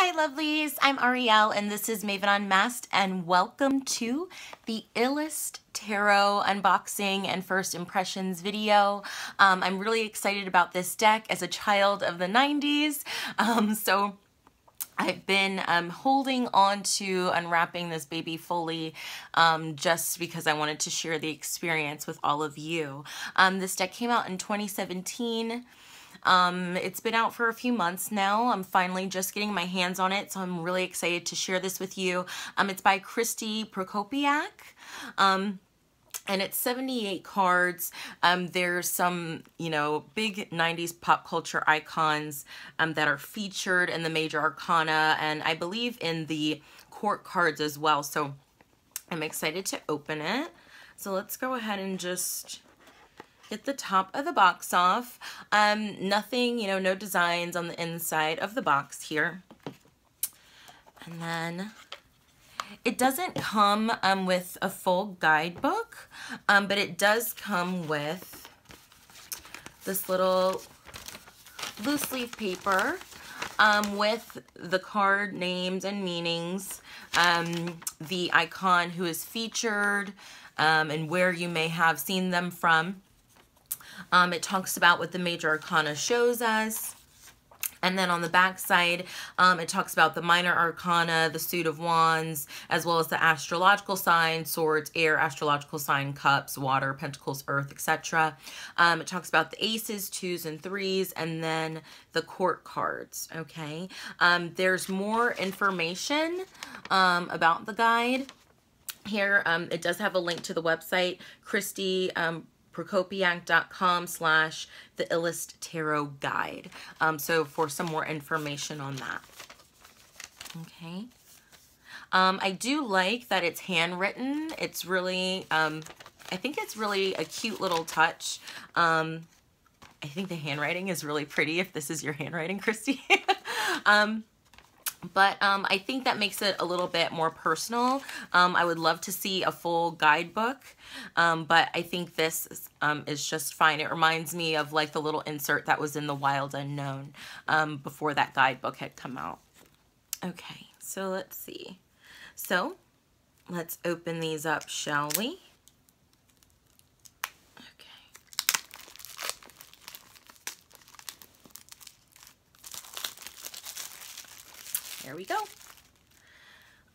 Hi lovelies, I'm Ariel and this is Maven Unmasked and welcome to the Illest Tarot unboxing and first impressions video. I'm really excited about this deck as a child of the 90s. So I've been holding on to unwrapping this baby fully just because I wanted to share the experience with all of you. This deck came out in 2017. It's been out for a few months now. I'm finally just getting my hands on it, so I'm really excited to share this with you. It's by Christy Prokopiak. And it's 78 cards. There's some, big 90s pop culture icons that are featured in the major arcana, and I believe in the court cards as well. So I'm excited to open it. So let's go ahead and just get the top of the box off. Nothing, no designs on the inside of the box here. And then it doesn't come with a full guidebook, but it does come with this little loose leaf paper with the card names and meanings, the icon who is featured, and where you may have seen them from. It talks about what the major arcana shows us. And then on the back side, it talks about the minor arcana, the suit of wands, as well as the astrological sign, swords, air, astrological sign, cups, water, pentacles, earth, etc. It talks about the aces, twos, and threes, and then the court cards, okay? There's more information about the guide. Here, it does have a link to the website, Christy Prokopiak.com/the Illest Tarot Guide. So for some more information on that. Okay. I do like that it's handwritten. It's really, I think it's really a cute little touch. I think the handwriting is really pretty if this is your handwriting, Christy. But I think that makes it a little bit more personal. I would love to see a full guidebook, but I think this is just fine. It reminds me of like the little insert that was in The Wild Unknown before that guidebook had come out. Okay, so let's see. So let's open these up, shall we? There we go.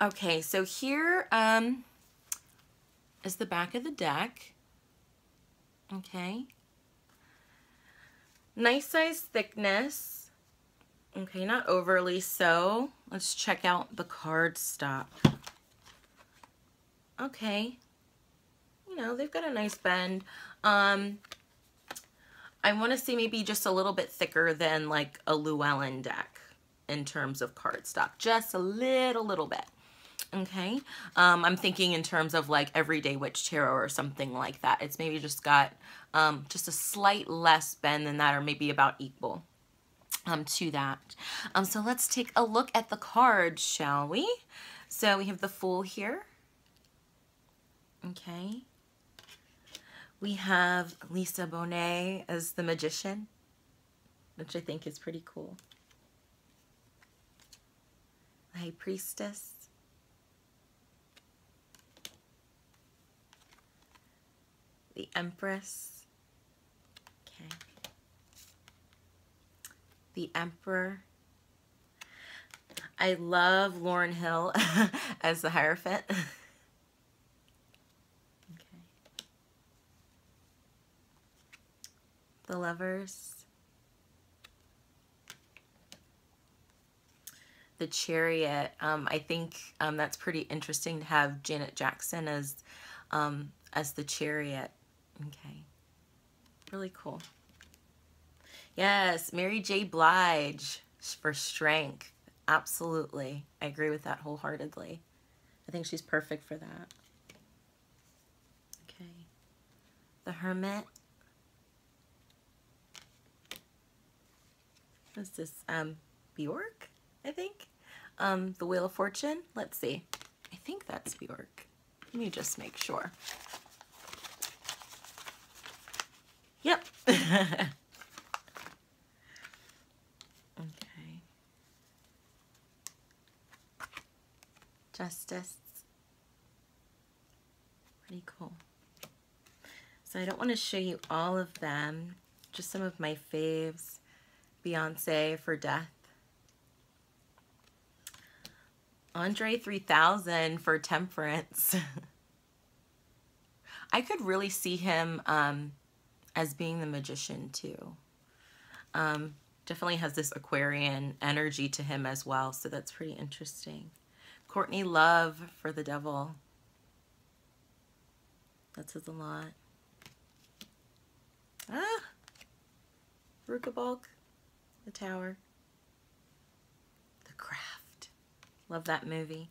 Okay, so here is the back of the deck. Okay. Nice size thickness. Okay, not overly so. Let's check out the card stock. Okay. They've got a nice bend. I want to say maybe just a little bit thicker than like a Llewellyn deck in terms of cardstock, just a little bit. Okay, I'm thinking in terms of like Everyday Witch Tarot or something like that. It's maybe just got just a slight less bend than that, or maybe about equal to that. So let's take a look at the cards, shall we? So we have the Fool here. Okay, we have Lisa Bonet as the Magician, which I think is pretty cool. High Priestess, the Empress, okay, the Emperor. I love Lauryn Hill as the Hierophant. Okay. The Lovers. The Chariot. I think that's pretty interesting to have Janet Jackson as the Chariot. Okay, really cool. Yes, Mary J. Blige for Strength. Absolutely, I agree with that wholeheartedly. I think she's perfect for that. Okay, the Hermit. What's this? Bjork, I think. The Wheel of Fortune. Let's see. I think that's Bjork. Let me just make sure. Yep. Okay. Justice. Pretty cool. So I don't want to show you all of them, just some of my faves. Beyonce for Death. Andre 3000 for Temperance. I could really see him as being the magician too. Definitely has this Aquarian energy to him as well, so that's pretty interesting. Courtney Love for the Devil. That says a lot. Ah! Ruka Bulk, The Tower. The Craft. Love that movie.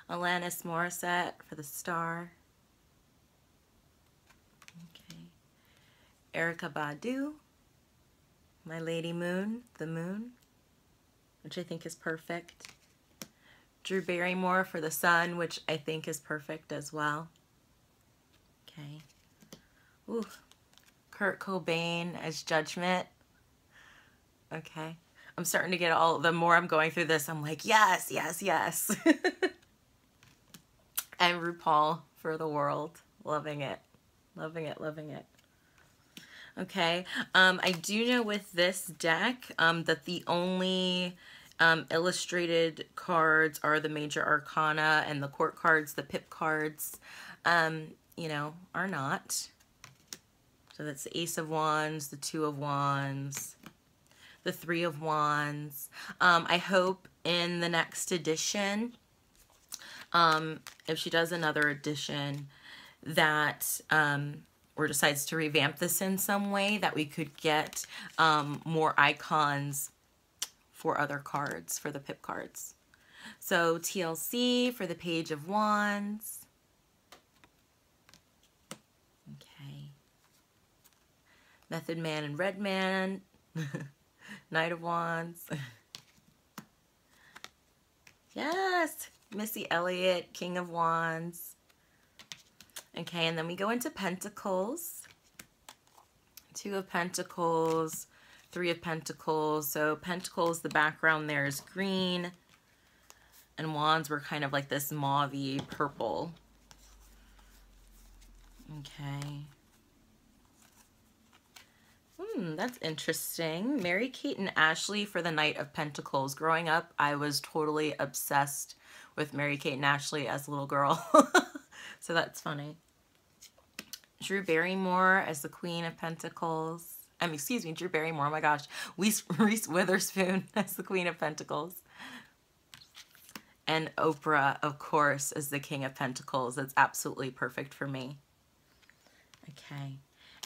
Alanis Morissette for The Star. Okay. Erykah Badu. My Lady Moon, The Moon, which I think is perfect. Drew Barrymore for The Sun, which I think is perfect as well. Okay. Ooh. Kurt Cobain as Judgment. Okay. I'm starting to get all, the more I'm going through this, I'm like, yes, yes, yes. And RuPaul for The World. Loving it. Loving it, loving it. Okay, I do know with this deck that the only illustrated cards are the Major Arcana, and the court cards, the pip cards, you know, are not. So that's the Ace of Wands, the Two of Wands, the Three of Wands. I hope in the next edition, if she does another edition, that or decides to revamp this in some way, that we could get more icons for other cards, for the pip cards. So TLC for the Page of Wands. Okay. Method Man and Red Man. Knight of Wands. Yes! Missy Elliott, King of Wands. Okay, and then we go into Pentacles. Two of Pentacles, Three of Pentacles. So Pentacles, the background there is green, and Wands were kind of like this mauve-y purple. Okay. That's interesting. Mary-Kate and Ashley for the Knight of Pentacles. Growing up, I was totally obsessed with Mary-Kate and Ashley as a little girl. So that's funny. Drew Barrymore as the Queen of Pentacles. Excuse me, Drew Barrymore, oh my gosh. Reese Witherspoon as the Queen of Pentacles. And Oprah, of course, as the King of Pentacles. That's absolutely perfect for me. Okay.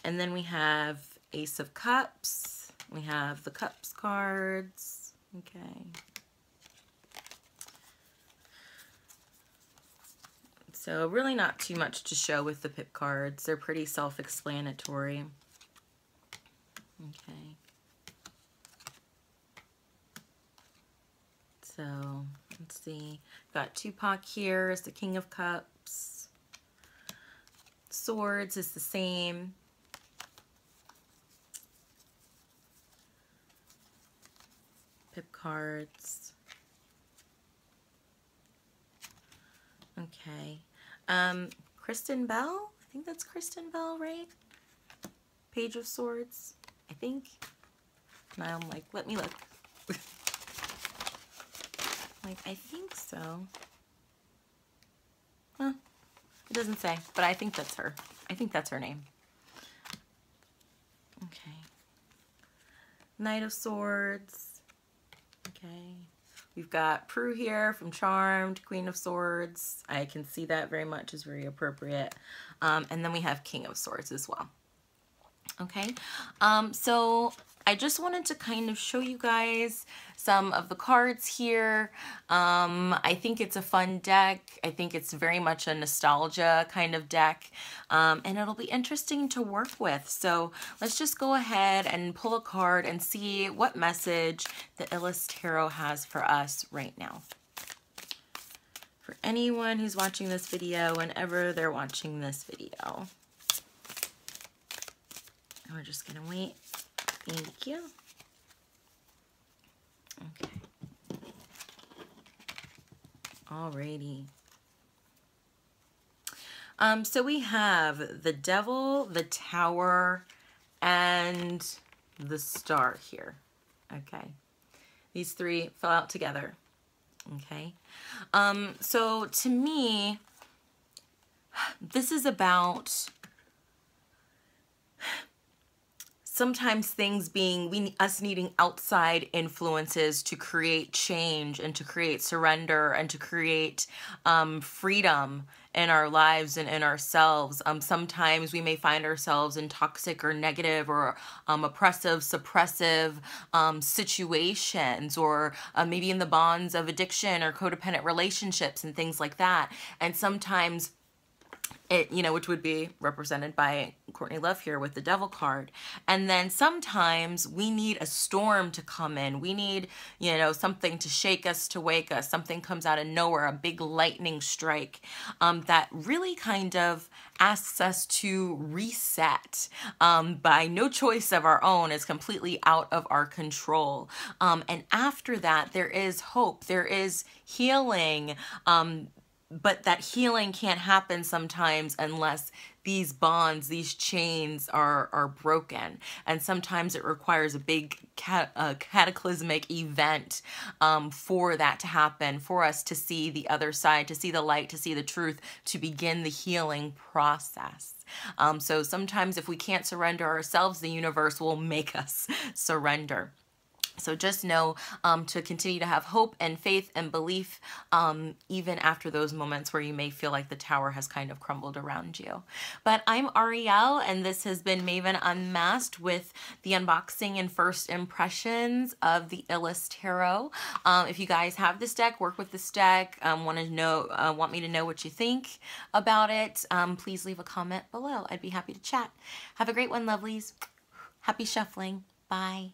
And then we have Ace of Cups. We have the Cups cards. Okay. So really not too much to show with the pip cards. They're pretty self-explanatory. Okay. So let's see. Got Tupac here as the King of Cups. Swords is the same. Pip cards. Okay. Kristen Bell? I think that's Kristen Bell, right? Page of Swords, I think. Now I'm like, let me look. Like, I think so. Huh. It doesn't say, but I think that's her. I think that's her name. Okay. Knight of Swords. Okay. We've got Prue here from Charmed, Queen of Swords. I can see that very much is very appropriate. And then we have King of Swords as well. Okay, so I just wanted to kind of show you guys some of the cards here. I think it's a fun deck. I think it's very much a nostalgia kind of deck, and it'll be interesting to work with. So let's just go ahead and pull a card and see what message the Illest Tarot has for us right now. For anyone who's watching this video, whenever they're watching this video. We're just gonna wait. Thank you. Okay. Alrighty. So we have the Devil, the Tower, and the Star here. Okay. These three fell out together. Okay. So to me, this is about sometimes things being, us needing outside influences to create change and to create surrender and to create freedom in our lives and in ourselves. Sometimes we may find ourselves in toxic or negative or oppressive, suppressive situations, or maybe in the bonds of addiction or codependent relationships and things like that. And sometimes which would be represented by Courtney Love here with the Devil card. And then sometimes we need a storm to come in. We need, something to shake us, to wake us. Something comes out of nowhere, a big lightning strike that really kind of asks us to reset by no choice of our own. It's completely out of our control. And after that, there is hope. There is healing. But that healing can't happen sometimes unless these bonds, these chains are broken. And sometimes it requires a big cataclysmic event for that to happen, for us to see the other side, to see the light, to see the truth, to begin the healing process. So sometimes if we can't surrender ourselves, the universe will make us surrender. So just know to continue to have hope and faith and belief even after those moments where you may feel like the tower has kind of crumbled around you. But I'm Ariel, and this has been Maven Unmasked with the unboxing and first impressions of the Illest Tarot. If you guys have this deck, work with this deck, want me to know what you think about it, please leave a comment below. I'd be happy to chat. Have a great one, lovelies. Happy shuffling. Bye.